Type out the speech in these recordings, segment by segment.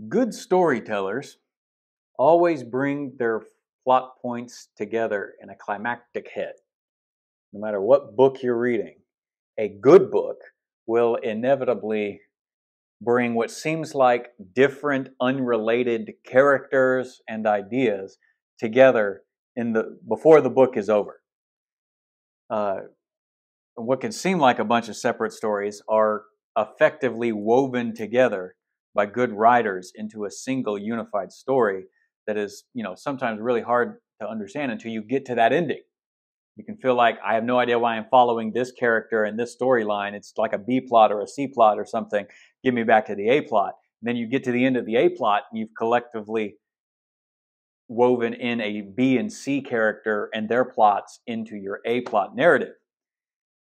Good storytellers always bring their plot points together in a climactic hit. No matter what book you're reading, a good book will inevitably bring what seems like different, unrelated characters and ideas together before the book is over. Uh, what can seem like a bunch of separate stories are effectively woven together by good writers into a single unified story that is, sometimes really hard to understand until you get to that ending. You can feel like, I have no idea why I'm following this character and this storyline. It's like a B plot or a C plot or something. Give me back to the A plot. And then you get to the end of the A plot and you've collectively woven in a B and C character and their plots into your A plot narrative.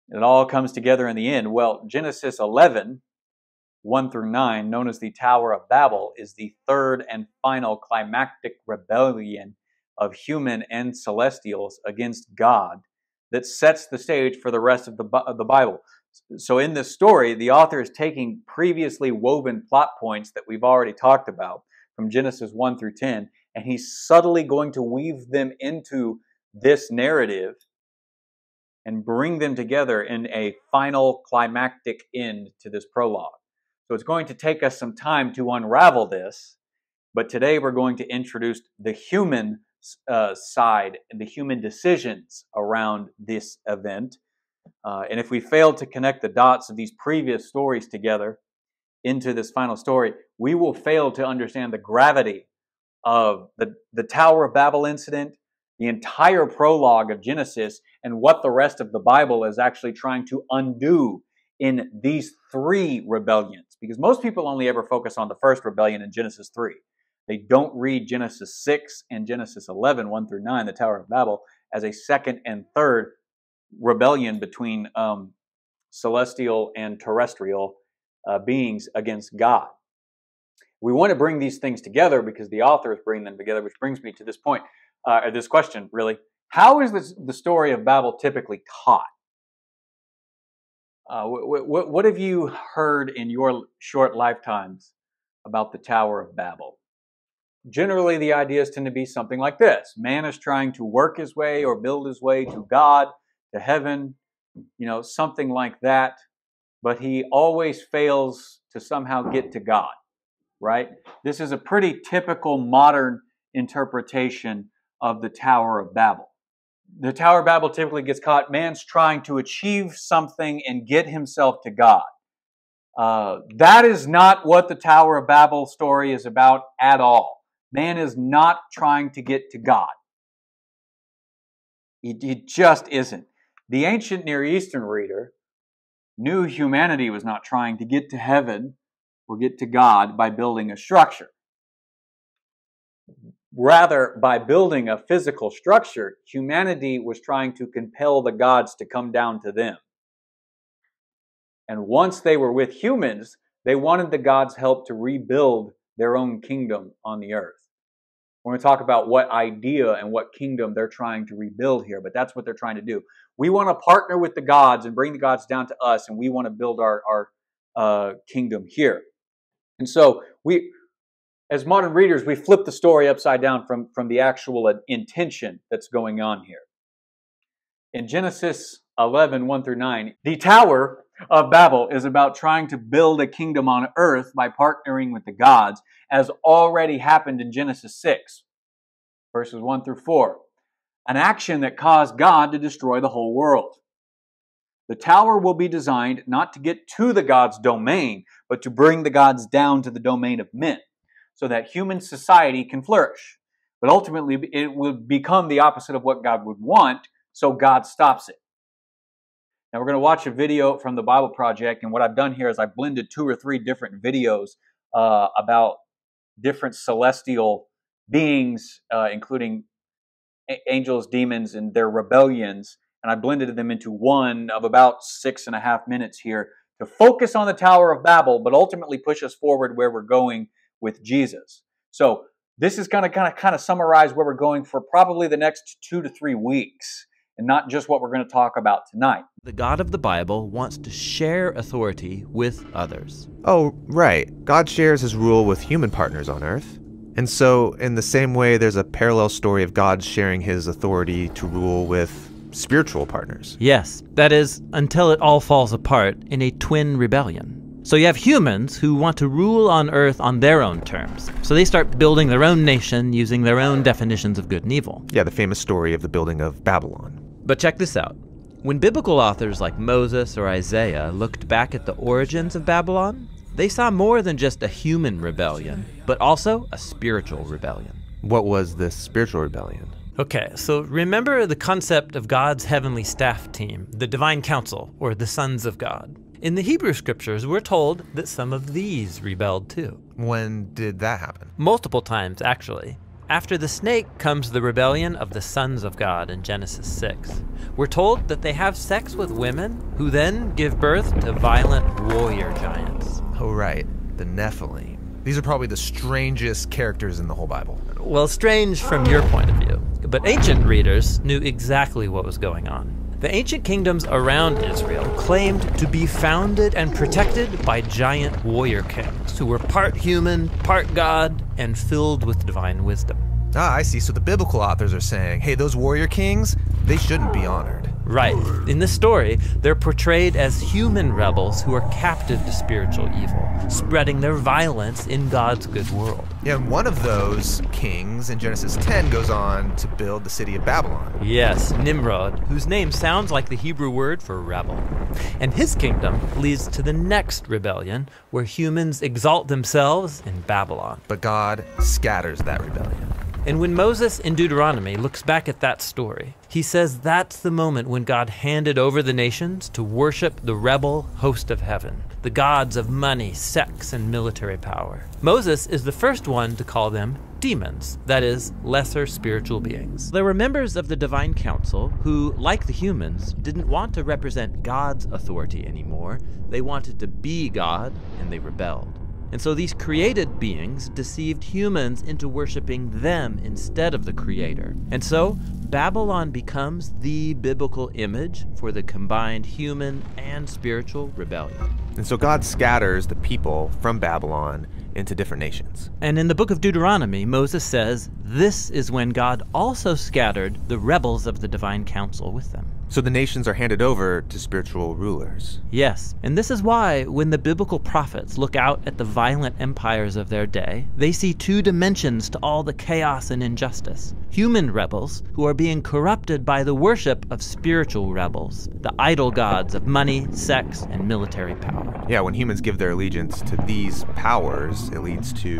It all comes together in the end. Well, Genesis 11, 1 through 9, known as the Tower of Babel, is the third and final climactic rebellion of human and celestials against God that sets the stage for the rest of the Bible. So in this story, the author is taking previously woven plot points that we've already talked about from Genesis 1 through 10, and he's subtly going to weave them into this narrative and bring them together in a final climactic end to this prologue. So it's going to take us some time to unravel this, but today we're going to introduce the human side and the human decisions around this event. And if we fail to connect the dots of these previous stories together into this final story, we will fail to understand the gravity of the Tower of Babel incident, the entire prologue of Genesis, and what the rest of the Bible is actually trying to undo in these three rebellions. Because most people only ever focus on the first rebellion in Genesis 3. They don't read Genesis 6 and Genesis 11, 1 through 9, the Tower of Babel, as a second and third rebellion between celestial and terrestrial beings against God. We want to bring these things together because the author is bringing them together, which brings me to this point, this question, really. How is the story of Babel typically taught? What have you heard in your short lifetimes about the Tower of Babel? Generally, the ideas tend to be something like this. Man is trying to work his way or build his way to God, to heaven, something like that. But he always fails to somehow get to God, right? This is a pretty typical modern interpretation of the Tower of Babel. The Tower of Babel typically gets caught. Man's trying to achieve something and get himself to God. That is not what the Tower of Babel story is about at all. Man is not trying to get to God. He just isn't. The ancient Near Eastern reader knew humanity was not trying to get to heaven or get to God by building a structure. Rather, by building a physical structure, humanity was trying to compel the gods to come down to them. And once they were with humans, they wanted the gods' help to rebuild their own kingdom on the earth. We're going to talk about what idea and what kingdom they're trying to rebuild here, but that's what they're trying to do. We want to partner with the gods and bring the gods down to us, and we want to build our kingdom here. And so we, as modern readers, we flip the story upside down from the actual intention that's going on here. In Genesis 11, 1 through 9, the Tower of Babel is about trying to build a kingdom on earth by partnering with the gods, as already happened in Genesis 6, verses 1 through 4. An action that caused God to destroy the whole world. The tower will be designed not to get to the gods' domain, but to bring the gods down to the domain of men, so that human society can flourish. But ultimately, it will become the opposite of what God would want, so God stops it. Now, we're going to watch a video from the Bible Project, and what I've done here is I've blended 2 or 3 different videos about different celestial beings, including angels, demons, and their rebellions, and I blended them into one of about 6.5 minutes here to focus on the Tower of Babel, but ultimately push us forward where we're going with Jesus. So this is going to kind of summarize where we're going for probably the next 2 to 3 weeks. and not just what we're going to talk about tonight. The God of the Bible wants to share authority with others. Oh, right. God shares his rule with human partners on earth. And so, in the same way, there's a parallel story of God sharing his authority to rule with spiritual partners. Yes, that is, until it all falls apart in a twin rebellion. So you have humans who want to rule on earth on their own terms. So they start building their own nation using their own definitions of good and evil. Yeah, the famous story of the building of Babylon. But check this out. When biblical authors like Moses or Isaiah looked back at the origins of Babylon, they saw more than just a human rebellion, but also a spiritual rebellion. What was this spiritual rebellion? Okay, so remember the concept of God's heavenly staff team, the divine council, or the sons of God. In the Hebrew scriptures, we're told that some of these rebelled too. When did that happen? Multiple times, actually. After the snake comes the rebellion of the sons of God in Genesis 6. We're told that they have sex with women who then give birth to violent warrior giants. Oh, right. The Nephilim. These are probably the strangest characters in the whole Bible. Well, strange from your point of view. But ancient readers knew exactly what was going on. The ancient kingdoms around Israel claimed to be founded and protected by giant warrior kings who were part human, part God, and filled with divine wisdom. Ah, I see. So the biblical authors are saying, hey, those warrior kings, they shouldn't be honored. Right. In this story, they're portrayed as human rebels who are captive to spiritual evil, spreading their violence in God's good world. Yeah, and one of those kings in Genesis 10 goes on to build the city of Babylon. Yes, Nimrod, whose name sounds like the Hebrew word for rebel. And his kingdom leads to the next rebellion, where humans exalt themselves in Babylon. But God scatters that rebellion. And when Moses in Deuteronomy looks back at that story, he says that's the moment when God handed over the nations to worship the rebel host of heaven, the gods of money, sex, and military power. Moses is the first one to call them demons, that is, lesser spiritual beings. There were members of the divine council who, like the humans, didn't want to represent God's authority anymore. They wanted to be God, and they rebelled. And so these created beings deceived humans into worshiping them instead of the Creator. And so Babylon becomes the biblical image for the combined human and spiritual rebellion. And so God scatters the people from Babylon into different nations. And in the book of Deuteronomy, Moses says this is when God also scattered the rebels of the divine council with them. So the nations are handed over to spiritual rulers. Yes, and this is why when the biblical prophets look out at the violent empires of their day, they see two dimensions to all the chaos and injustice. Human rebels who are being corrupted by the worship of spiritual rebels, the idol gods of money, sex, and military power. Yeah, when humans give their allegiance to these powers, it leads to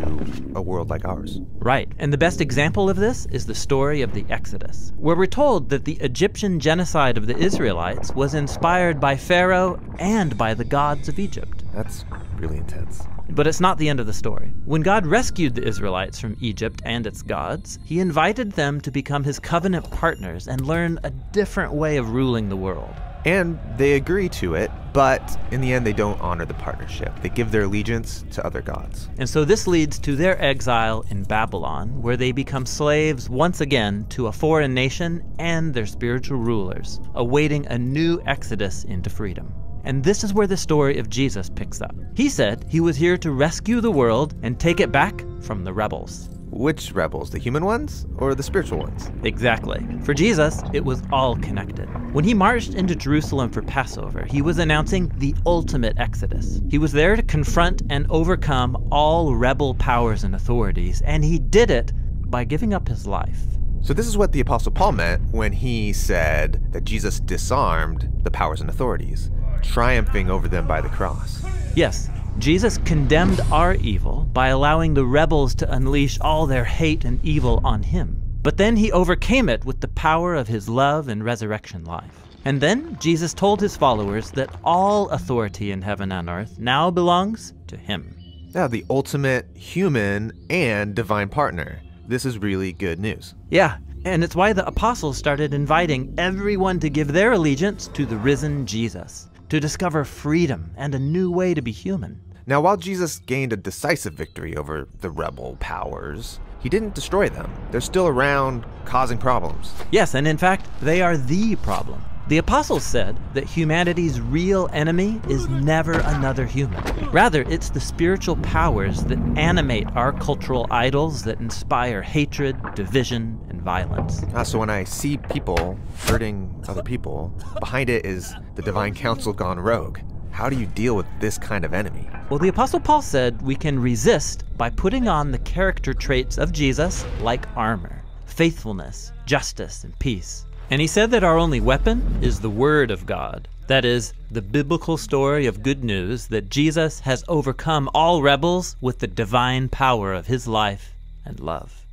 a world like ours. Right, and the best example of this is the story of the Exodus, where we're told that the Egyptian genocide of the Israelites was inspired by Pharaoh and by the gods of Egypt. That's really intense. But it's not the end of the story. When God rescued the Israelites from Egypt and its gods, he invited them to become his covenant partners and learn a different way of ruling the world. And they agree to it, but in the end they don't honor the partnership. They give their allegiance to other gods. And so this leads to their exile in Babylon, where they become slaves once again to a foreign nation and their spiritual rulers, awaiting a new exodus into freedom. And this is where the story of Jesus picks up. He said he was here to rescue the world and take it back from the rebels. Which rebels? The human ones or the spiritual ones? Exactly. For Jesus, it was all connected. When he marched into Jerusalem for Passover, he was announcing the ultimate exodus. He was there to confront and overcome all rebel powers and authorities, and he did it by giving up his life. So this is what the Apostle Paul meant when he said that Jesus disarmed the powers and authorities, triumphing over them by the cross. Yes, Jesus condemned our evil by allowing the rebels to unleash all their hate and evil on him. But then he overcame it with the power of his love and resurrection life. And then Jesus told his followers that all authority in heaven and earth now belongs to him. Now, the ultimate human and divine partner. This is really good news. Yeah, and it's why the apostles started inviting everyone to give their allegiance to the risen Jesus, to discover freedom and a new way to be human. Now, while Jesus gained a decisive victory over the rebel powers, he didn't destroy them. They're still around, causing problems. Yes, and in fact, they are the problem. The apostles said that humanity's real enemy is never another human. Rather, it's the spiritual powers that animate our cultural idols that inspire hatred, division, and violence. So when I see people hurting other people, behind it is the divine council gone rogue. How do you deal with this kind of enemy? Well, the Apostle Paul said we can resist by putting on the character traits of Jesus like armor, faithfulness, justice, and peace. And he said that our only weapon is the Word of God. That is, the biblical story of good news that Jesus has overcome all rebels with the divine power of his life and love.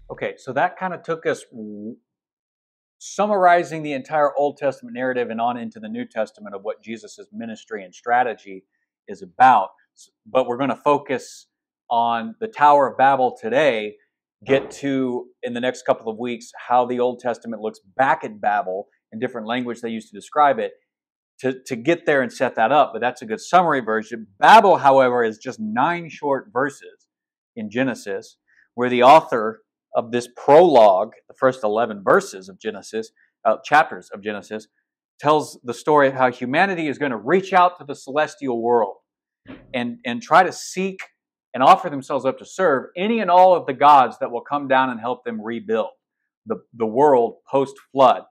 Okay, so that kind of took us summarizing the entire Old Testament narrative and on into the New Testament of what Jesus' ministry and strategy is about. But we're going to focus on the Tower of Babel today, get to, in the next couple of weeks, how the Old Testament looks back at Babel in different language they used to describe it, to get there and set that up. But that's a good summary version. Babel, however, is just 9 short verses in Genesis, where the author of this prologue, the first 11 verses of Genesis, chapters of Genesis, tells the story of how humanity is going to reach out to the celestial world and try to seek and offer themselves up to serve any and all of the gods that will come down and help them rebuild the world post-flood.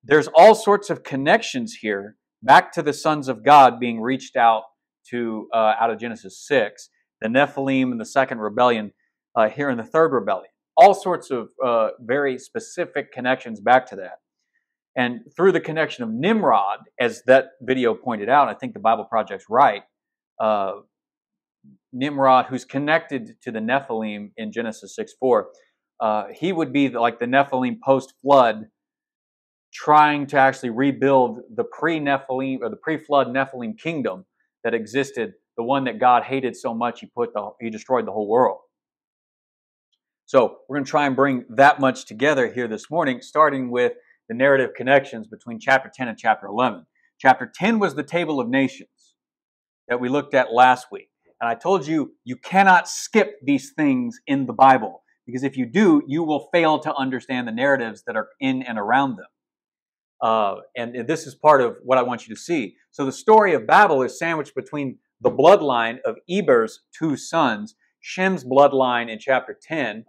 There's all sorts of connections here back to the sons of God being reached out to out of Genesis 6, the Nephilim in the second rebellion, here in the third rebellion. All sorts of very specific connections back to that. And through the connection of Nimrod, as that video pointed out, I think the Bible Project's right, Nimrod, who's connected to the Nephilim in Genesis 6:4, he would be like the Nephilim post-flood, trying to actually rebuild the pre-Nephilim or the pre-flood Nephilim kingdom that existed, the one that God hated so much he destroyed the whole world. So we're going to try and bring that much together here this morning, starting with the narrative connections between chapter 10 and chapter 11. Chapter 10 was the Table of Nations that we looked at last week. And I told you, you cannot skip these things in the Bible, because if you do, you will fail to understand the narratives that are in and around them. And this is part of what I want you to see. So the story of Babel is sandwiched between the bloodline of Eber's 2 sons, Shem's bloodline in chapter 10,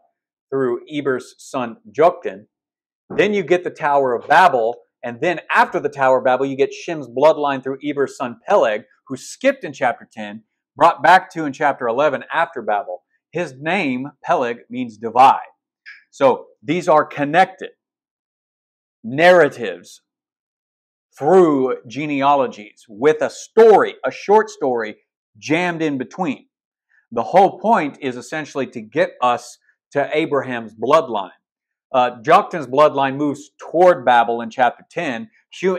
through Eber's son Joktan. Then you get the Tower of Babel, and then after the Tower of Babel, you get Shem's bloodline through Eber's son Peleg, who skipped in chapter 10, brought back to in chapter 11 after Babel. His name, Peleg, means divide. So these are connected narratives through genealogies with a story, a short story, jammed in between. The whole point is essentially to get us to Abraham's bloodline. Joktan's bloodline moves toward Babel in chapter 10,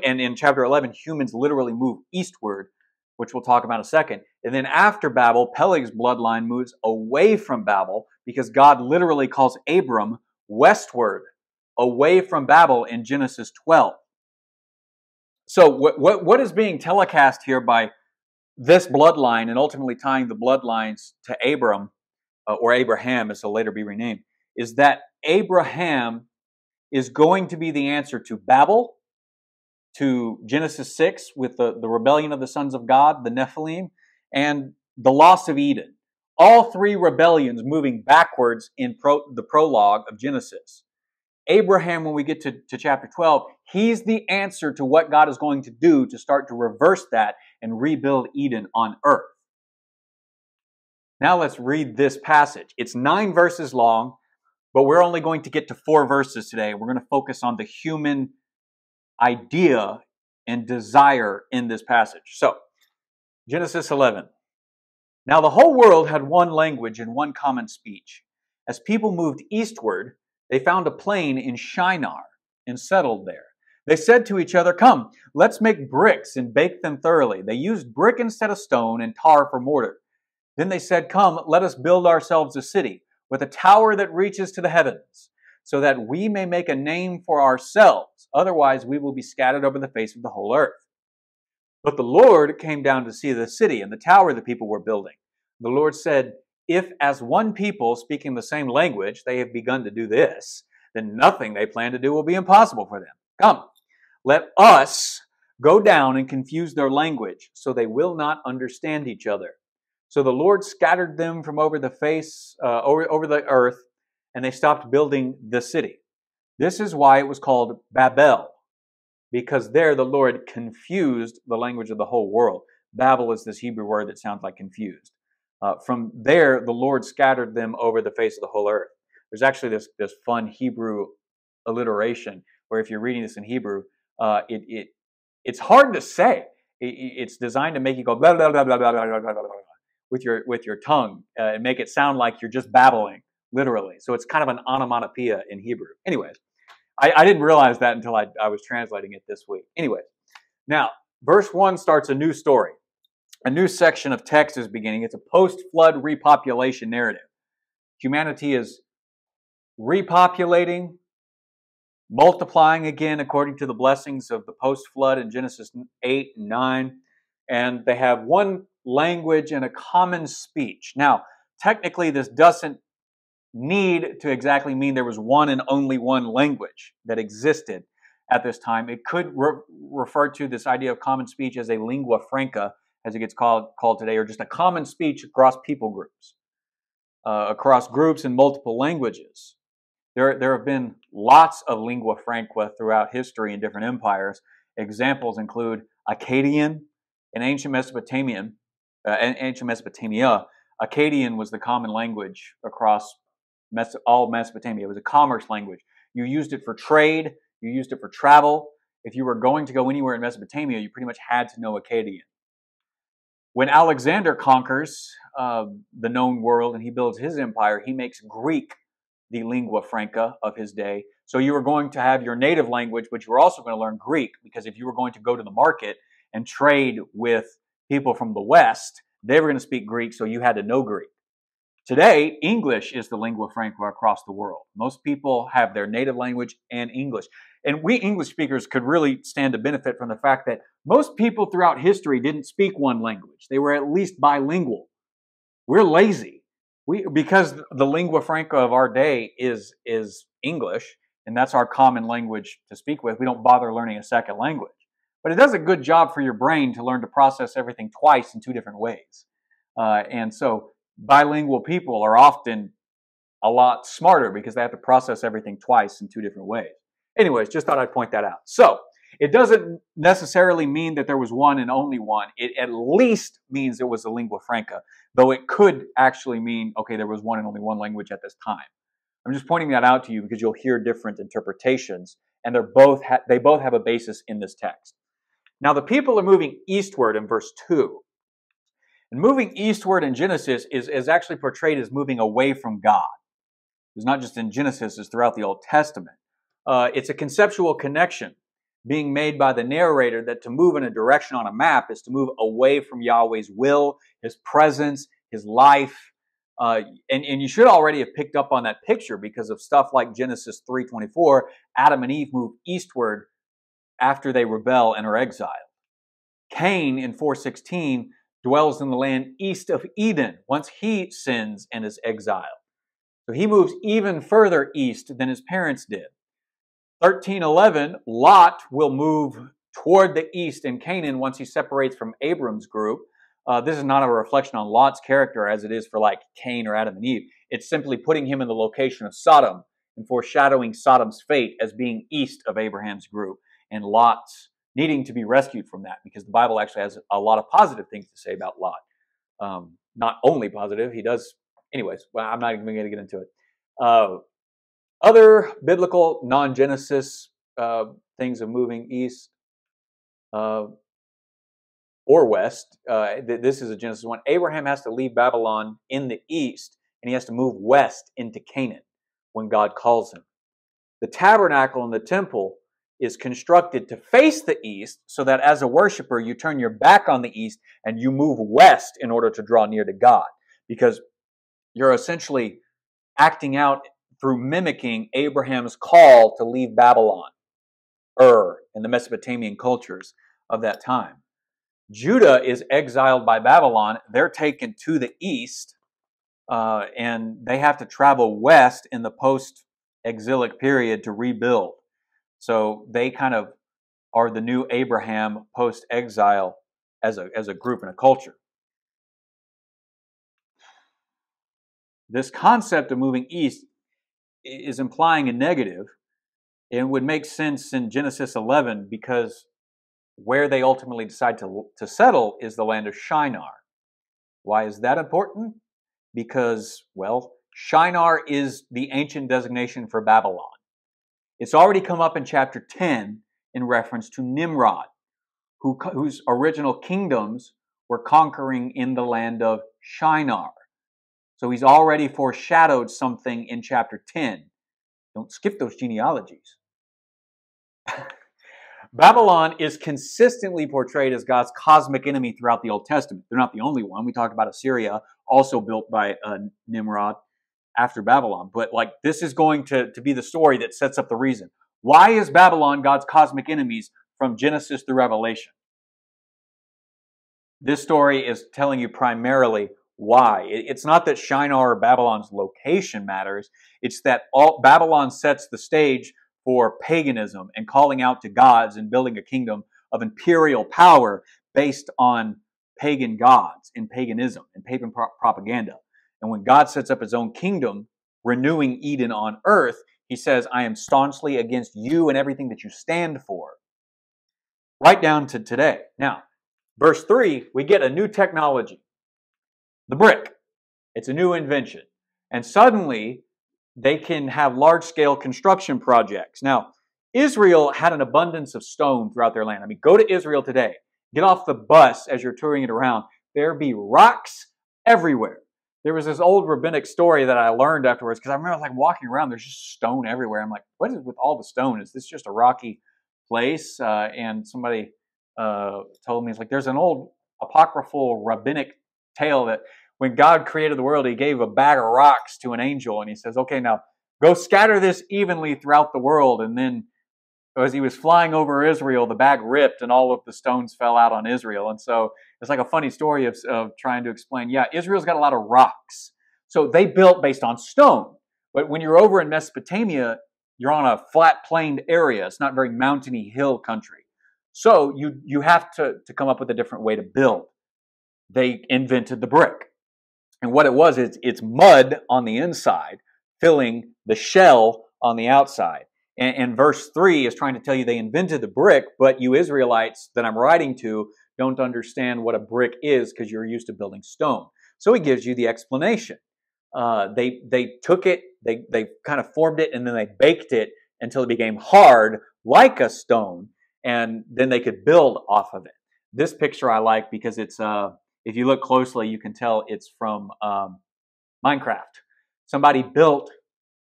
and in chapter 11, humans literally move eastward, which we'll talk about in a second. And then after Babel, Peleg's bloodline moves away from Babel because God literally calls Abram westward, away from Babel in Genesis 12. So what is being telecast here by this bloodline and ultimately tying the bloodlines to Abram, or Abraham as he'll later be renamed, is that Abraham is going to be the answer to Babel, to Genesis 6 with the rebellion of the sons of God, the Nephilim, and the loss of Eden. All 3 rebellions moving backwards in the prologue of Genesis. Abraham, when we get to chapter 12, he's the answer to what God is going to do to start to reverse that and rebuild Eden on earth. Now let's read this passage. It's 9 verses long, but we're only going to get to 4 verses today. We're going to focus on the human idea and desire in this passage. So, Genesis 11. Now the whole world had one language and one common speech. As people moved eastward, they found a plain in Shinar and settled there. They said to each other, "Come, let's make bricks and bake them thoroughly." They used brick instead of stone and tar for mortar. Then they said, "Come, let us build ourselves a city with a tower that reaches to the heavens, so that we may make a name for ourselves. Otherwise, we will be scattered over the face of the whole earth." But the Lord came down to see the city and the tower the people were building. The Lord said, if as one people speaking the same language they have begun to do this, then nothing they plan to do will be impossible for them. Come, let us go down and confuse their language, so they will not understand each other. So the Lord scattered them from over the face, over the earth, and they stopped building the city. This is why it was called Babel, because there the Lord confused the language of the whole world. Babel is this Hebrew word that sounds like confused. From there, the Lord scattered them over the face of the whole earth. There's actually this fun Hebrew alliteration where if you're reading this in Hebrew, it's hard to say. It's designed to make you go blah blah blah blah blah blah blah blah blah with your tongue and make it sound like you're just babbling, literally. So it's kind of an onomatopoeia in Hebrew. Anyways, I didn't realize that until I was translating it this week. Anyways, now verse 1 starts a new story. A new section of text is beginning. It's a post-flood repopulation narrative. Humanity is repopulating, multiplying again according to the blessings of the post-flood in Genesis 8 and 9. And they have one language and a common speech. Now, technically, this doesn't need to exactly mean there was one and only one language that existed at this time. It could refer to this idea of common speech as a lingua franca, as it gets called today, or just a common speech across people groups, across groups in multiple languages. There have been lots of lingua franca throughout history in different empires. Examples include Akkadian and ancient Mesopotamian. Ancient Mesopotamia, Akkadian was the common language across all Mesopotamia. It was a commerce language. You used it for trade. You used it for travel. If you were going to go anywhere in Mesopotamia, you pretty much had to know Akkadian. When Alexander conquers the known world and he builds his empire, he makes Greek the lingua franca of his day. So you were going to have your native language, but you were also going to learn Greek, because if you were going to go to the market and trade with people from the West, they were going to speak Greek, so you had to know Greek. Today, English is the lingua franca across the world. Most people have their native language and English. And we English speakers could really stand to benefit from the fact that most people throughout history didn't speak one language. They were at least bilingual. We're lazy. Because the lingua franca of our day is English, and that's our common language to speak with, we don't bother learning a second language. But it does a good job for your brain to learn to process everything twice in two different ways. And so bilingual people are often a lot smarter because they have to process everything twice in two different ways. Anyways, just thought I'd point that out. So it doesn't necessarily mean that there was one and only one. It at least means it was a lingua franca, though it could actually mean, okay, there was one and only one language at this time. I'm just pointing that out to you because you'll hear different interpretations, and they both have a basis in this text. Now, the people are moving eastward in verse 2. And moving eastward in Genesis is actually portrayed as moving away from God. It's not just in Genesis, it's throughout the Old Testament. It's a conceptual connection being made by the narrator that to move in a direction on a map is to move away from Yahweh's will, His presence, His life. And you should already have picked up on that picture because of stuff like Genesis 3:24. Adam and Eve move eastward after they rebel and are exiled. Cain in 4:16 dwells in the land east of Eden once he sins and is exiled. So he moves even further east than his parents did. 13:11, Lot will move toward the east in Canaan once he separates from Abram's group. This is not a reflection on Lot's character as it is for like Cain or Adam and Eve. It's simply putting him in the location of Sodom and foreshadowing Sodom's fate as being east of Abraham's group and Lot's needing to be rescued from that, because the Bible actually has a lot of positive things to say about Lot. Not only positive, he does. Anyways, well, I'm not even going to get into it. Other biblical non-Genesis things of moving east or west. This is a Genesis 1. Abraham has to leave Babylon in the east, and he has to move west into Canaan when God calls him. The tabernacle and the temple is constructed to face the east so that as a worshiper, you turn your back on the east and you move west in order to draw near to God, because you're essentially acting out through mimicking Abraham's call to leave Babylon, in the Mesopotamian cultures of that time. Judah is exiled by Babylon. They're taken to the east, and they have to travel west in the post-exilic period to rebuild. So they kind of are the new Abraham post-exile as a group and a culture. This concept of moving east is implying a negative. It would make sense in Genesis 11 because where they ultimately decide to settle is the land of Shinar. Why is that important? Because, well, Shinar is the ancient designation for Babylon. It's already come up in chapter 10 in reference to Nimrod, whose original kingdoms were conquering in the land of Shinar. So he's already foreshadowed something in chapter 10. Don't skip those genealogies. Babylon is consistently portrayed as God's cosmic enemy throughout the Old Testament. They're not the only one. We talked about Assyria, also built by Nimrod after Babylon. But like this is going to be the story that sets up the reason. Why is Babylon God's cosmic enemies from Genesis through Revelation? This story is telling you primarily why. It's not that Shinar or Babylon's location matters. It's that Babylon sets the stage for paganism and calling out to gods and building a kingdom of imperial power based on pagan gods and paganism and pagan propaganda. And when God sets up his own kingdom, renewing Eden on earth, he says, I am staunchly against you and everything that you stand for. Right down to today. Now, verse 3, we get a new technology. The brick. It's a new invention. And suddenly, they can have large-scale construction projects. Now, Israel had an abundance of stone throughout their land. I mean, go to Israel today. Get off the bus as you're touring it around. There be rocks everywhere. There was this old rabbinic story that I learned afterwards, because I remember like walking around, there's just stone everywhere. I'm like, what is with all the stone? Is this just a rocky place? And somebody told me, it's like, there's an old apocryphal rabbinic tale that when God created the world, he gave a bag of rocks to an angel, and he says, okay, now go scatter this evenly throughout the world. And then as he was flying over Israel, the bag ripped and all of the stones fell out on Israel. And so it's like a funny story of trying to explain, yeah, Israel's got a lot of rocks. So they built based on stone. But when you're over in Mesopotamia, you're on a flat planed area. It's not very mountainy hill country. So you have to come up with a different way to build. They invented the brick. And what it was, it's mud on the inside, filling the shell on the outside. And verse 3 is trying to tell you they invented the brick, but you Israelites that I'm writing to don't understand what a brick is because you're used to building stone. So he gives you the explanation. They took it, they kind of formed it, and then they baked it until it became hard like a stone, and then they could build off of it. This picture I like because it's if you look closely, you can tell it's from Minecraft. Somebody built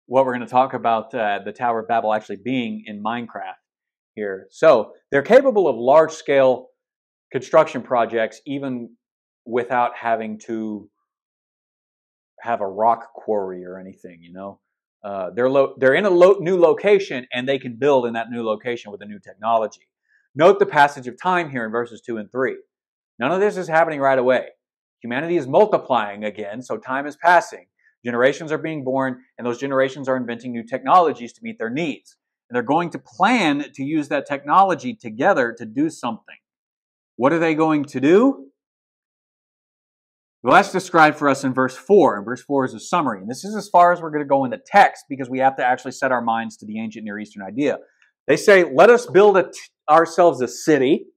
what we're going to talk about, the Tower of Babel actually being in Minecraft here. So they're capable of large-scale construction projects even without having to have a rock quarry or anything, you know. They're in a new location, and they can build in that new location with a new technology. Note the passage of time here in verses 2 and 3. None of this is happening right away. Humanity is multiplying again, so time is passing. Generations are being born, and those generations are inventing new technologies to meet their needs. And they're going to plan to use that technology together to do something. What are they going to do? Well, that's described for us in verse 4. And verse 4 is a summary. And this is as far as we're going to go in the text because we have to actually set our minds to the ancient Near Eastern idea. They say, let us build ourselves a city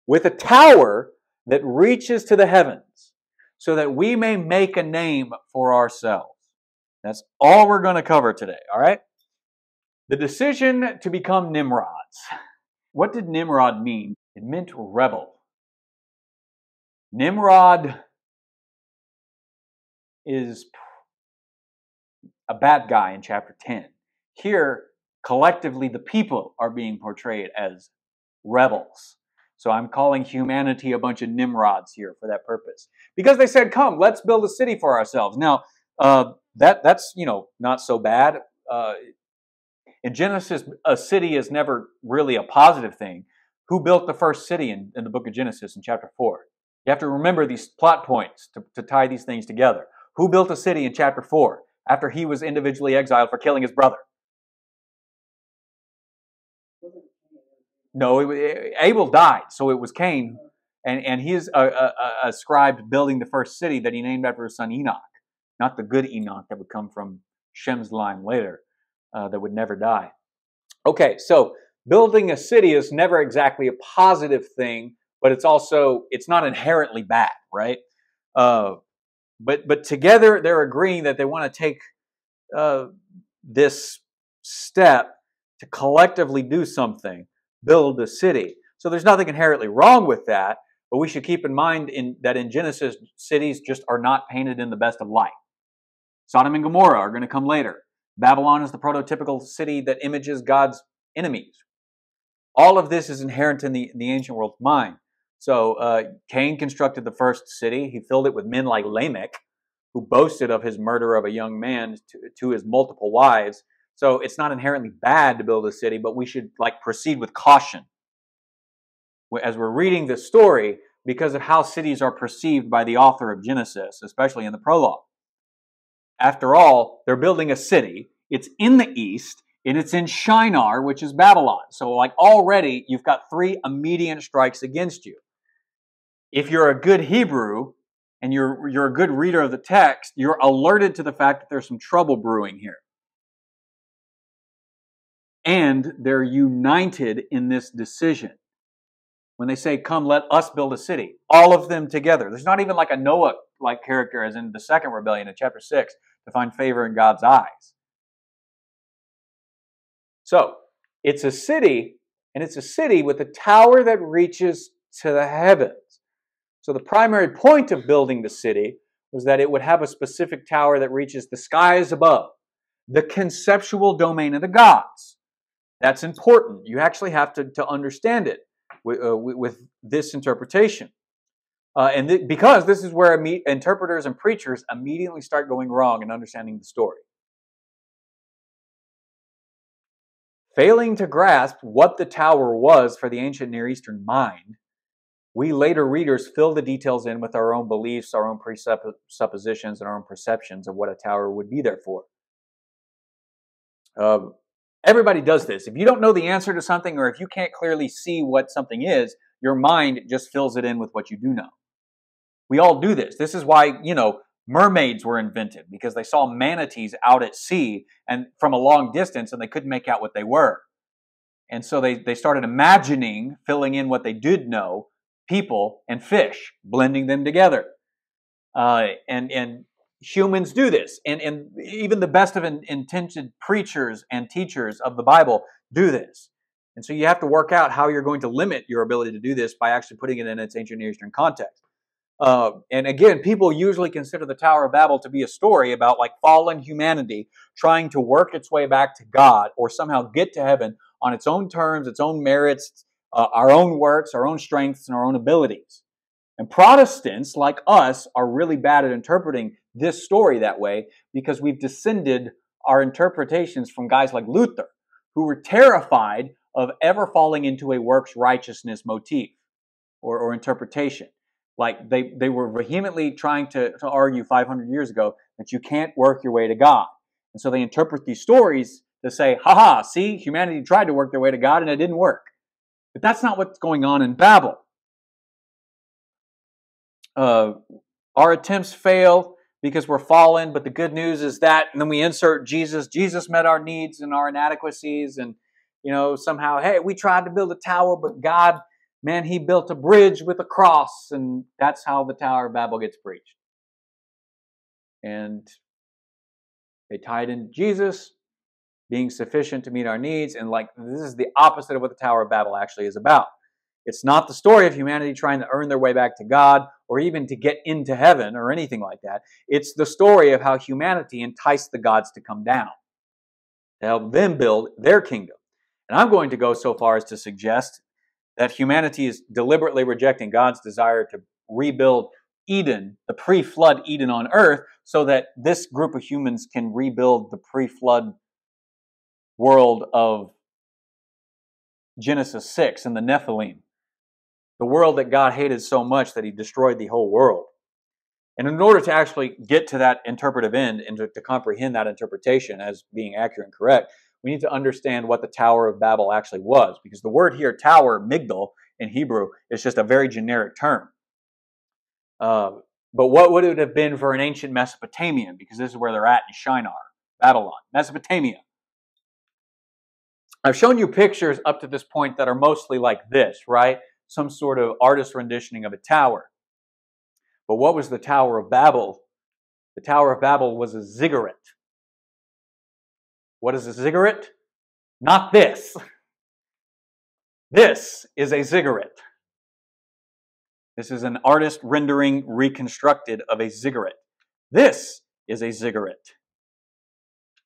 with a tower that reaches to the heavens, so that we may make a name for ourselves. That's all we're going to cover today, all right? The decision to become Nimrods. What did Nimrod mean? It meant rebel. Nimrod is a bad guy in chapter 10. Here, collectively, the people are being portrayed as rebels. So I'm calling humanity a bunch of Nimrods here for that purpose. Because they said, come, let's build a city for ourselves. Now, that's, not so bad. In Genesis, a city is never really a positive thing. Who built the first city in the book of Genesis in chapter 4? You have to remember these plot points to tie these things together. Who built a city in chapter 4 after he was individually exiled for killing his brother? No, Abel died, so it was Cain. And he is ascribed building the first city that he named after his son Enoch. Not the good Enoch that would come from Shem's line later, that would never die. Okay, so building a city is never exactly a positive thing, but it's not inherently bad, right? But together they're agreeing that they want to take this step to collectively do something, build a city. So there's nothing inherently wrong with that, but we should keep in mind that in Genesis, cities just are not painted in the best of light. Sodom and Gomorrah are going to come later. Babylon is the prototypical city that images God's enemies. All of this is inherent in the ancient world's mind. So Cain constructed the first city. He filled it with men like Lamech, who boasted of his murder of a young man to his multiple wives. So it's not inherently bad to build a city, but we should proceed with caution as we're reading this story because of how cities are perceived by the author of Genesis, especially in the prologue. After all, they're building a city. It's in the east, and it's in Shinar, which is Babylon. So already you've got 3 immediate strikes against you. If you're a good Hebrew and you're a good reader of the text, you're alerted to the fact that there's some trouble brewing here. And they're united in this decision. When they say, come, let us build a city, all of them together. There's not even a Noah-like character as in the second rebellion in chapter 6 to find favor in God's eyes. So, it's a city, and it's a city with a tower that reaches to the heavens. So the primary point of building the city was that it would have a specific tower that reaches the skies above, the conceptual domain of the gods. That's important. You actually have to understand it with this interpretation. Because this is where interpreters and preachers immediately start going wrong in understanding the story. Failing to grasp what the tower was for the ancient Near Eastern mind, we later readers fill the details in with our own beliefs, our own presuppositions, and our own perceptions of what a tower would be there for. Everybody does this. If you don't know the answer to something, or if you can't clearly see what something is, your mind just fills it in with what you do know. We all do this. This is why, mermaids were invented, because they saw manatees out at sea and from a long distance, and they couldn't make out what they were. And so they started imagining, filling in what they did know, people and fish, blending them together. And humans do this. And even the best of intentioned preachers and teachers of the Bible do this. And so you have to work out how you're going to limit your ability to do this by actually putting it in its ancient Near Eastern context. And again, people usually consider the Tower of Babel to be a story about fallen humanity trying to work its way back to God or somehow get to heaven on its own terms, its own merits, our own works, our own strengths, and our own abilities. And Protestants, like us, are really bad at interpreting this story that way because we've descended our interpretations from guys like Luther, who were terrified of ever falling into a works righteousness motif or interpretation. They were vehemently trying to argue 500 years ago that you can't work your way to God. And so they interpret these stories to say, haha, see, humanity tried to work their way to God and it didn't work. But that's not what's going on in Babel. Our attempts fail because we're fallen, but the good news is that, and then we insert Jesus. Jesus met our needs and our inadequacies, and somehow, hey, we tried to build a tower, but God, man, He built a bridge with a cross, and that's how the Tower of Babel gets preached. And they tied in Jesus being sufficient to meet our needs, and this is the opposite of what the Tower of Babel actually is about. It's not the story of humanity trying to earn their way back to God or even to get into heaven or anything like that. It's the story of how humanity enticed the gods to come down to help them build their kingdom. And I'm going to go so far as to suggest that humanity is deliberately rejecting God's desire to rebuild Eden, the pre-flood Eden on earth, so that this group of humans can rebuild the pre-flood world of Genesis 6 and the Nephilim, the world that God hated so much that he destroyed the whole world. And in order to actually get to that interpretive end and to comprehend that interpretation as being accurate and correct, we need to understand what the Tower of Babel actually was. Because the word here, tower, migdal, in Hebrew, is just a very generic term. But what would it have been for an ancient Mesopotamian? Because this is where they're at in Shinar, Babylon, Mesopotamia. I've shown you pictures up to this point that are mostly like this, right? Some sort of artist renditioning of a tower. But what was the Tower of Babel? The Tower of Babel was a ziggurat. What is a ziggurat? Not this. This is a ziggurat. This is an artist rendering reconstructed of a ziggurat. This is a ziggurat.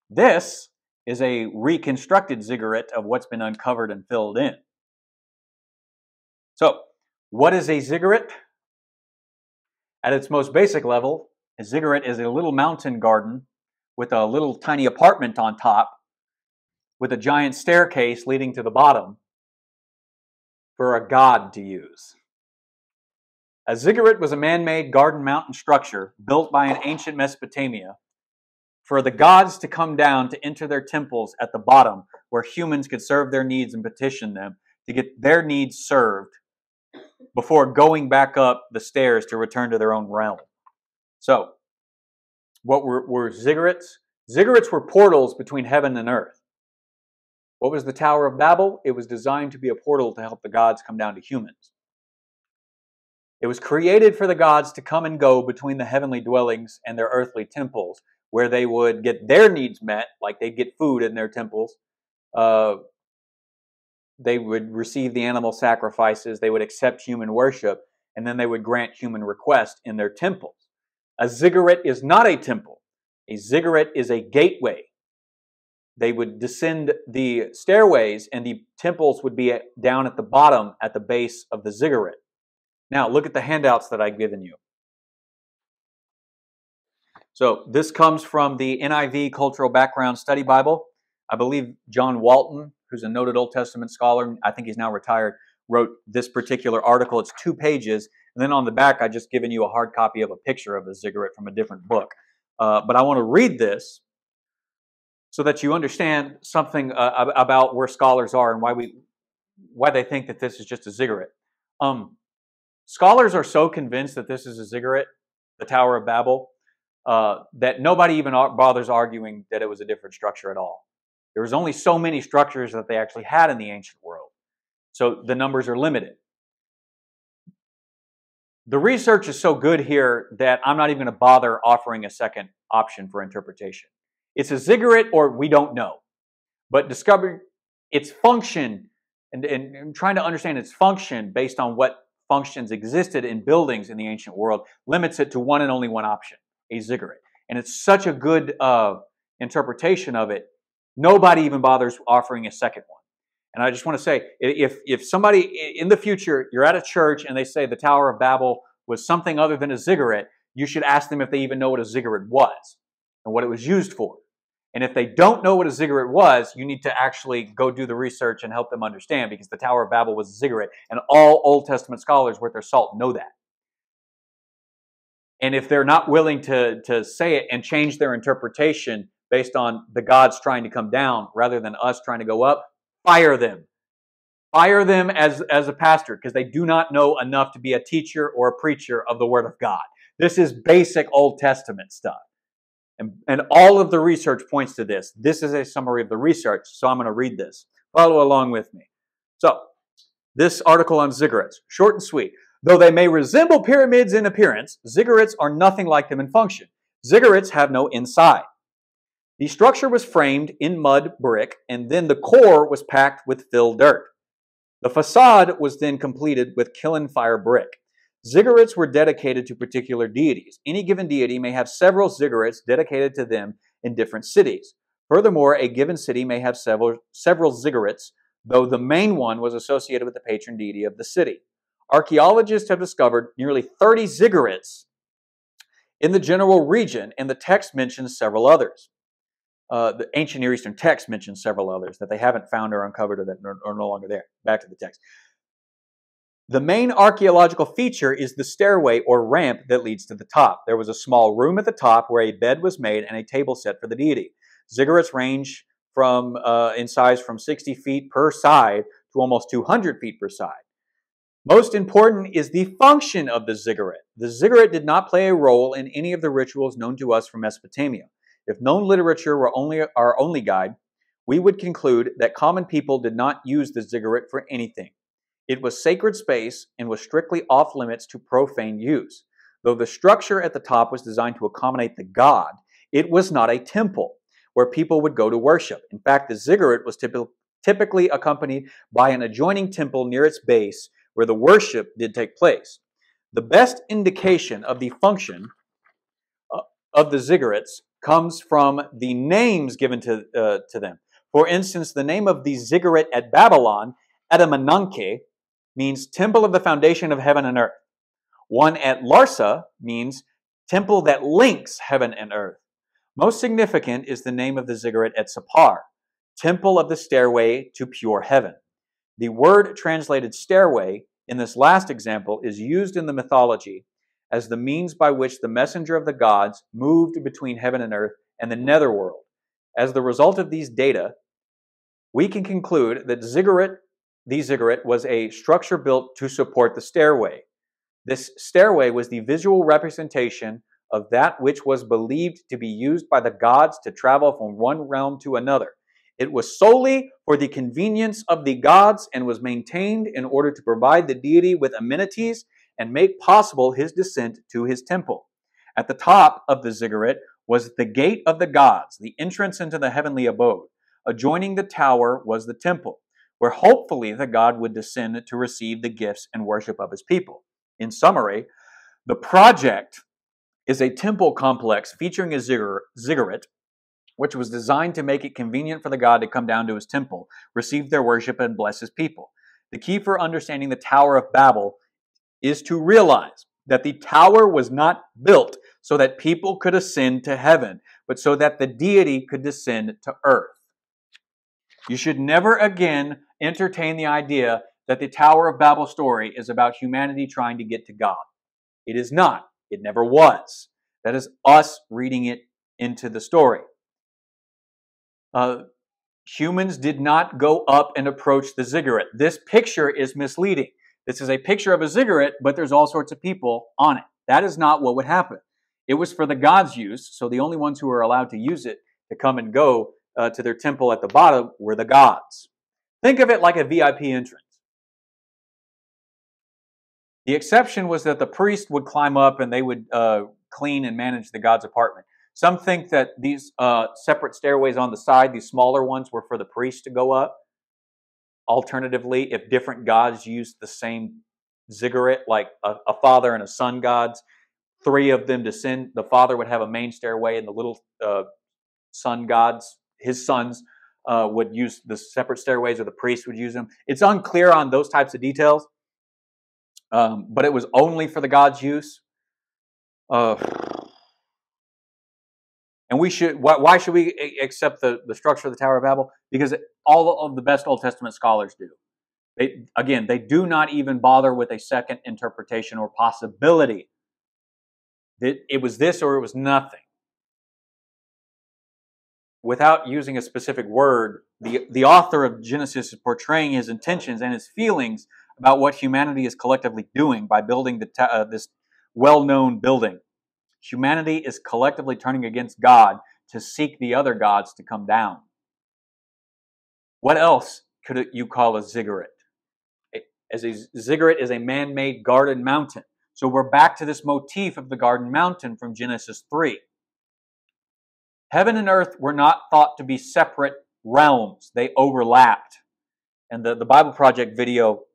This is a reconstructed ziggurat of what's been uncovered and filled in. So, what is a ziggurat? At its most basic level, a ziggurat is a little mountain garden with a little tiny apartment on top with a giant staircase leading to the bottom for a god to use. A ziggurat was a man-made garden mountain structure built by an ancient Mesopotamia for the gods to come down to enter their temples at the bottom where humans could serve their needs and petition them to get their needs served before going back up the stairs to return to their own realm. So, what were ziggurats? Ziggurats were portals between heaven and earth. What was the Tower of Babel? It was designed to be a portal to help the gods come down to humans. It was created for the gods to come and go between the heavenly dwellings and their earthly temples, where they would get their needs met, like they'd get food in their temples. They would receive the animal sacrifices, they would accept human worship, and then they would grant human requests in their temples. A ziggurat is not a temple. A ziggurat is a gateway. They would descend the stairways, and the temples would be down at the bottom at the base of the ziggurat. Now, look at the handouts that I've given you. So, this comes from the NIV Cultural Background Study Bible. I believe John Walton, who's a noted Old Testament scholar, I think he's now retired, wrote this particular article. It's 2 pages. And then on the back, I've just given you a hard copy of a picture of a ziggurat from a different book. But I want to read this so that you understand something about where scholars are and why they think that this is just a ziggurat. Scholars are so convinced that this is a ziggurat, the Tower of Babel, that nobody even bothers arguing that it was a different structure at all. There was only so many structures that they actually had in the ancient world. So the numbers are limited. The research is so good here that I'm not even going to bother offering a second option for interpretation. It's a ziggurat or we don't know. But discovering its function and trying to understand its function based on what functions existed in buildings in the ancient world limits it to one and only one option, a ziggurat. And it's such a good interpretation of it, nobody even bothers offering a second one. And I just want to say, if somebody in the future, you're at a church and they say the Tower of Babel was something other than a ziggurat, you should ask them if they even know what a ziggurat was and what it was used for. And if they don't know what a ziggurat was, you need to actually go do the research and help them understand, because the Tower of Babel was a ziggurat, and all Old Testament scholars worth their salt know that. And if they're not willing to say it and change their interpretation based on the gods trying to come down rather than us trying to go up, fire them. Fire them as a pastor, because they do not know enough to be a teacher or a preacher of the Word of God. This is basic Old Testament stuff. And all of the research points to this. This is a summary of the research, so I'm going to read this. Follow along with me. So, this article on ziggurats, short and sweet. Though they may resemble pyramids in appearance, ziggurats are nothing like them in function. Ziggurats have no inside. The structure was framed in mud brick, and then the core was packed with filled dirt. The facade was then completed with kiln fire brick. Ziggurats were dedicated to particular deities. Any given deity may have several ziggurats dedicated to them in different cities. Furthermore, a given city may have several ziggurats, though the main one was associated with the patron deity of the city. Archaeologists have discovered nearly 30 ziggurats in the general region, and the text mentions several others. The ancient Near Eastern text mentions several others that they haven't found or uncovered or that are no longer there. Back to the text. The main archaeological feature is the stairway or ramp that leads to the top. There was a small room at the top where a bed was made and a table set for the deity. Ziggurats range from in size from 60 feet per side to almost 200 feet per side. Most important is the function of the ziggurat. The ziggurat did not play a role in any of the rituals known to us from Mesopotamia. If known literature were our only guide, we would conclude that common people did not use the ziggurat for anything. It was sacred space and was strictly off limits to profane use. Though the structure at the top was designed to accommodate the god, it was not a temple where people would go to worship. In fact, the ziggurat was typically accompanied by an adjoining temple near its base where the worship did take place. The best indication of the function of the ziggurats comes from the names given to them. For instance, the name of the ziggurat at Babylon, Adamananke, means temple of the foundation of heaven and earth. One at Larsa means temple that links heaven and earth. Most significant is the name of the ziggurat at Sapar, temple of the stairway to pure heaven. The word translated stairway in this last example is used in the mythology as the means by which the messenger of the gods moved between heaven and earth and the netherworld. As the result of these data, we can conclude that the ziggurat was a structure built to support the stairway. This stairway was the visual representation of that which was believed to be used by the gods to travel from one realm to another. It was solely for the convenience of the gods and was maintained in order to provide the deity with amenities and make possible his descent to his temple. At the top of the ziggurat was the gate of the gods, the entrance into the heavenly abode. Adjoining the tower was the temple, where hopefully the god would descend to receive the gifts and worship of his people. In summary, the project is a temple complex featuring a ziggurat, which was designed to make it convenient for the god to come down to his temple, receive their worship, and bless his people. The key for understanding the Tower of Babel is to realize that the tower was not built so that people could ascend to heaven, but so that the deity could descend to earth. You should never again entertain the idea that the Tower of Babel story is about humanity trying to get to God. It is not. It never was. That is us reading it into the story. Humans did not go up and approach the ziggurat. This picture is misleading. This is a picture of a ziggurat, but there's all sorts of people on it. That is not what would happen. It was for the gods' use, so the only ones who were allowed to use it to come and go to their temple at the bottom were the gods. Think of it like a VIP entrance. The exception was that the priest would climb up and they would clean and manage the god's apartment. Some think that these separate stairways on the side, these smaller ones, were for the priest to go up. Alternatively, if different gods used the same ziggurat, like a father and a son gods, three of them descend, the father would have a main stairway and the little son gods, his sons, would use the separate stairways, or the priest would use them. It's unclear on those types of details, but it was only for the gods' use. And we should. Why should we accept the structure of the Tower of Babel? Because all of the best Old Testament scholars do. They do not even bother with a second interpretation or possibility. That it was this or it was nothing. Without using a specific word, the author of Genesis is portraying his intentions and his feelings about what humanity is collectively doing by building this well-known building. Humanity is collectively turning against God to seek the other gods to come down. What else could you call a ziggurat? As a ziggurat is a man-made garden mountain. So we're back to this motif of the garden mountain from Genesis 3. Heaven and earth were not thought to be separate realms. They overlapped. And the Bible Project video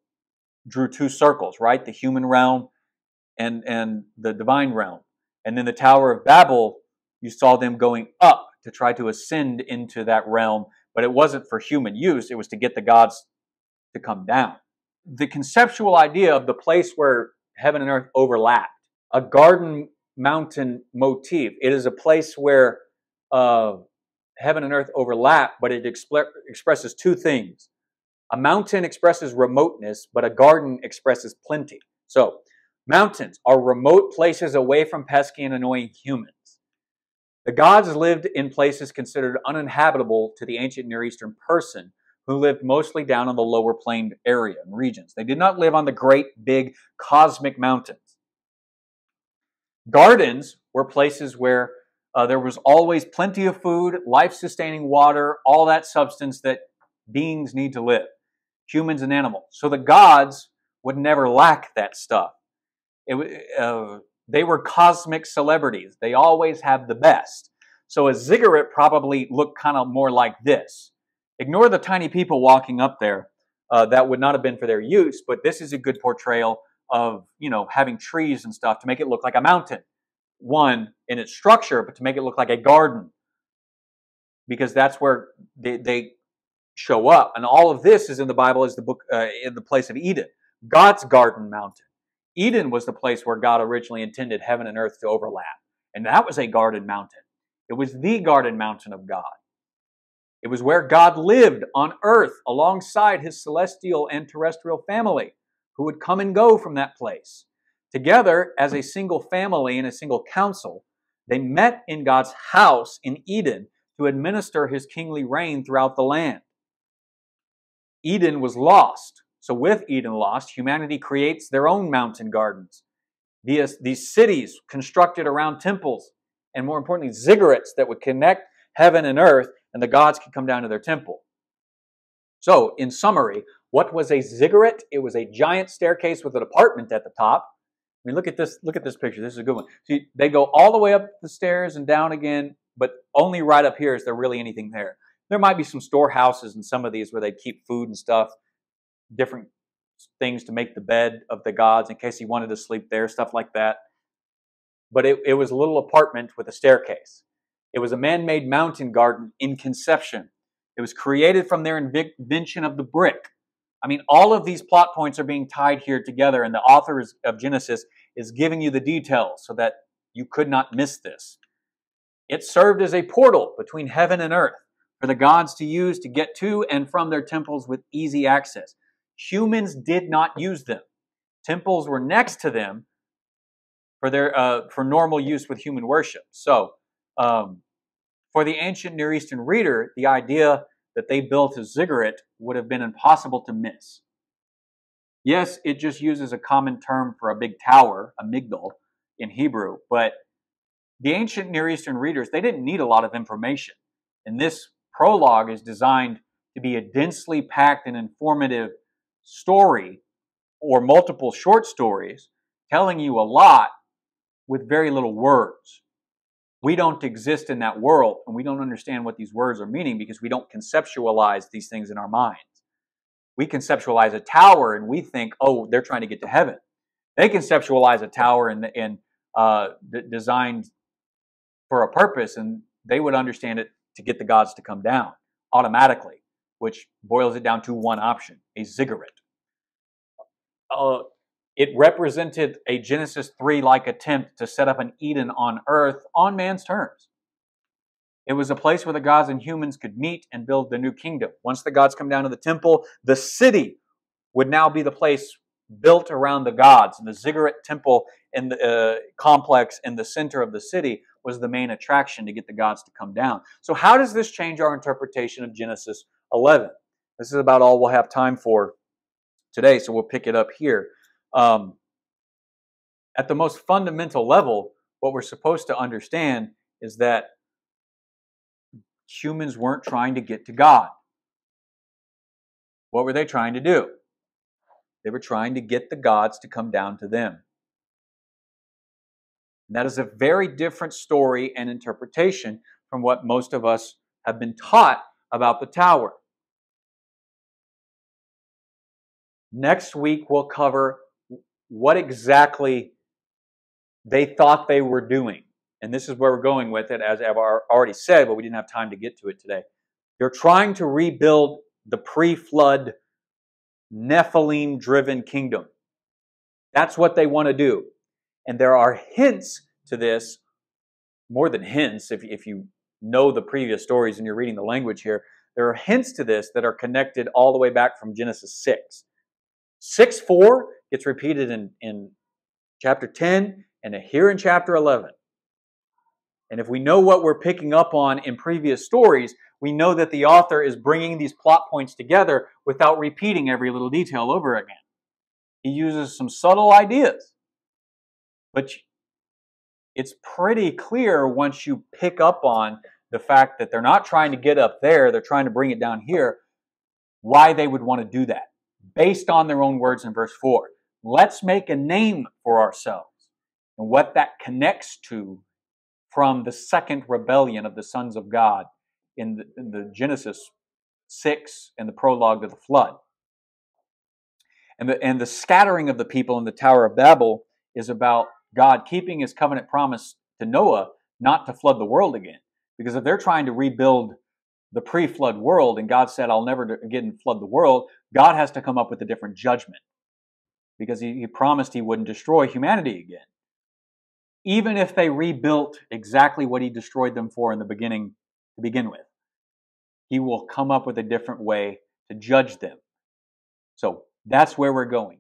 drew two circles, right? The human realm and the divine realm. And then the Tower of Babel, you saw them going up to try to ascend into that realm, but it wasn't for human use. It was to get the gods to come down. The conceptual idea of the place where heaven and earth overlapped, a garden mountain motif. It is a place where heaven and earth overlap, but it expresses two things. A mountain expresses remoteness, but a garden expresses plenty. So, mountains are remote places away from pesky and annoying humans. The gods lived in places considered uninhabitable to the ancient Near Eastern person, who lived mostly down in the lower plain area and regions. They did not live on the great, big, cosmic mountains. Gardens were places where there was always plenty of food, life-sustaining water, all that substance that beings need to live, humans and animals. So the gods would never lack that stuff. They were cosmic celebrities. They always had the best. So a ziggurat probably looked kind of more like this. Ignore the tiny people walking up there. That would not have been for their use, but this is a good portrayal of, having trees and stuff to make it look like a mountain. One, in its structure, but to make it look like a garden. Because that's where they show up. And all of this is in the Bible, is the book, in the place of Eden. God's garden mountain. Eden was the place where God originally intended heaven and earth to overlap. And that was a garden mountain. It was the garden mountain of God. It was where God lived on earth alongside his celestial and terrestrial family, who would come and go from that place. Together, as a single family and a single council, they met in God's house in Eden to administer his kingly reign throughout the land. Eden was lost. So with Eden lost, humanity creates their own mountain gardens. These cities constructed around temples, and more importantly, ziggurats that would connect heaven and earth, and the gods could come down to their temple. So, in summary, what was a ziggurat? It was a giant staircase with an apartment at the top. I mean, look at this picture. This is a good one. See, they go all the way up the stairs and down again, but only right up here is there really anything there. There might be some storehouses in some of these where they keep food and stuff, different things to make the bed of the gods in case he wanted to sleep there, stuff like that. But it was a little apartment with a staircase. It was a man-made mountain garden in conception. It was created from their invention of the brick. I mean, all of these plot points are being tied here together, and the author of Genesis is giving you the details so that you could not miss this. It served as a portal between heaven and earth for the gods to use to get to and from their temples with easy access. Humans did not use them. Temples were next to them for normal use with human worship. So, for the ancient Near Eastern reader, the idea that they built a ziggurat would have been impossible to miss. Yes, it just uses a common term for a big tower, a migdal, in Hebrew, but the ancient Near Eastern readers, they didn't need a lot of information. And this prologue is designed to be a densely packed and informative story, or multiple short stories, telling you a lot with very little words. We don't exist in that world, and we don't understand what these words are meaning because we don't conceptualize these things in our minds. We conceptualize a tower and we think, oh, they're trying to get to heaven. They conceptualize a tower and designed for a purpose, and they would understand it to get the gods to come down automatically, which boils it down to one option, a ziggurat. It represented a Genesis 3-like attempt to set up an Eden on earth on man's terms. It was a place where the gods and humans could meet and build the new kingdom. Once the gods come down to the temple, the city would now be the place built around the gods. The ziggurat temple in the complex in the center of the city was the main attraction to get the gods to come down. So how does this change our interpretation of Genesis 11? This is about all we'll have time for today, so we'll pick it up here. At the most fundamental level, what we're supposed to understand is that humans weren't trying to get to God. What were they trying to do? They were trying to get the gods to come down to them. And that is a very different story and interpretation from what most of us have been taught about the tower. Next week, we'll cover what exactly they thought they were doing. And this is where we're going with it, as I've already said, but we didn't have time to get to it today. They're trying to rebuild the pre-flood Nephilim-driven kingdom. That's what they want to do. And there are hints to this, more than hints, if you know the previous stories and you're reading the language here, there are hints to this that are connected all the way back from Genesis 6. 6:4 gets repeated in chapter 10 and here in chapter 11. And if we know what we're picking up on in previous stories, we know that the author is bringing these plot points together without repeating every little detail over again. He uses some subtle ideas. But it's pretty clear once you pick up on the fact that they're not trying to get up there, they're trying to bring it down here, why they would want to do that, based on their own words in verse 4. Let's make a name for ourselves, and what that connects to from the second rebellion of the sons of God in the Genesis 6 and the prologue to the flood. And the scattering of the people in the Tower of Babel is about God keeping his covenant promise to Noah not to flood the world again. Because if they're trying to rebuild the pre-flood world and God said, I'll never again flood the world, God has to come up with a different judgment. Because he promised he wouldn't destroy humanity again. Even if they rebuilt exactly what he destroyed them for in the beginning to begin with, he will come up with a different way to judge them. So that's where we're going.